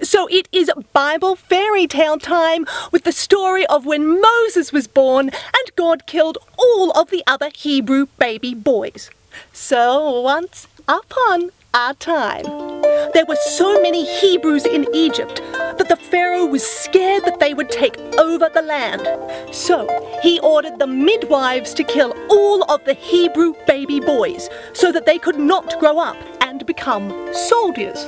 So it is Bible fairy tale time with the story of when Moses was born and God killed all of the other Hebrew baby boys. So once upon a time, there were so many Hebrews in Egypt that the Pharaoh was scared that they would take over the land. So he ordered the midwives to kill all of the Hebrew baby boys so that they could not grow up and become soldiers.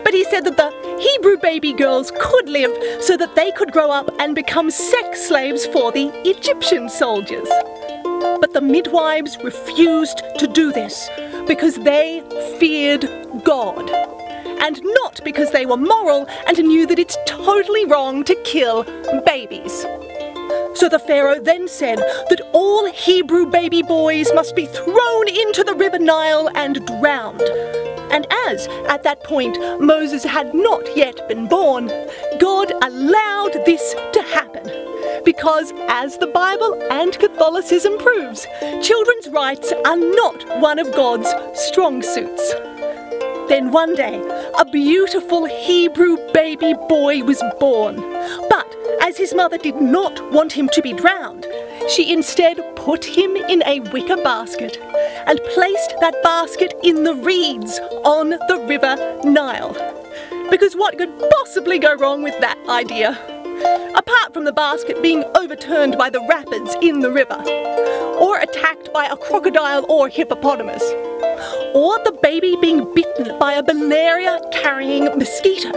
But he said that the Hebrew baby girls could live so that they could grow up and become sex slaves for the Egyptian soldiers. But the midwives refused to do this because they feared God, and not because they were moral and knew that it's totally wrong to kill babies. So the Pharaoh then said that all Hebrew baby boys must be thrown into the river Nile and drowned. And as, at that point, Moses had not yet been born, God allowed this to happen. Because, as the Bible and Catholicism proves, children's rights are not one of God's strong suits. Then one day, a beautiful Hebrew baby boy was born. But as his mother did not want him to be drowned, she instead put him in a wicker basket and placed that basket in the reeds on the river Nile. Because what could possibly go wrong with that idea? Apart from the basket being overturned by the rapids in the river, or attacked by a crocodile or hippopotamus, or the baby being bitten by a malaria-carrying mosquito,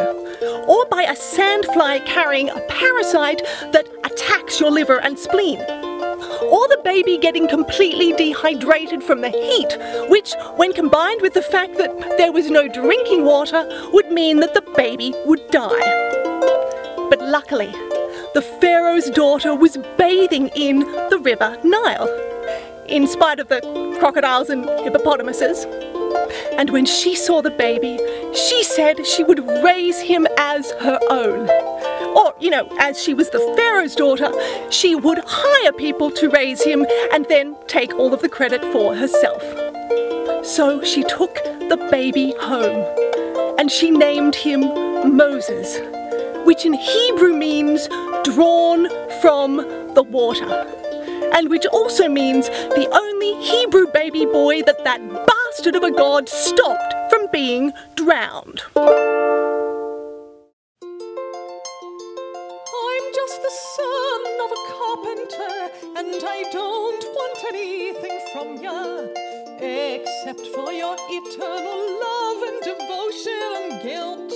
or by a sandfly carrying a parasite that attacks your liver and spleen, or the baby getting completely dehydrated from the heat, which, when combined with the fact that there was no drinking water, would mean that the baby would die. But luckily, the Pharaoh's daughter was bathing in the river Nile, in spite of the crocodiles and hippopotamuses. And when she saw the baby, she said she would raise him as her own. Or, as she was the Pharaoh's daughter, she would hire people to raise him and then take all of the credit for herself. So she took the baby home, and she named him Moses, which in Hebrew means drawn from the water, and which also means the only Hebrew baby boy that bastard of a god stopped from being drowned. I'm just the son of a carpenter, and I don't want anything from ya, except for your eternal love and devotion and guilt.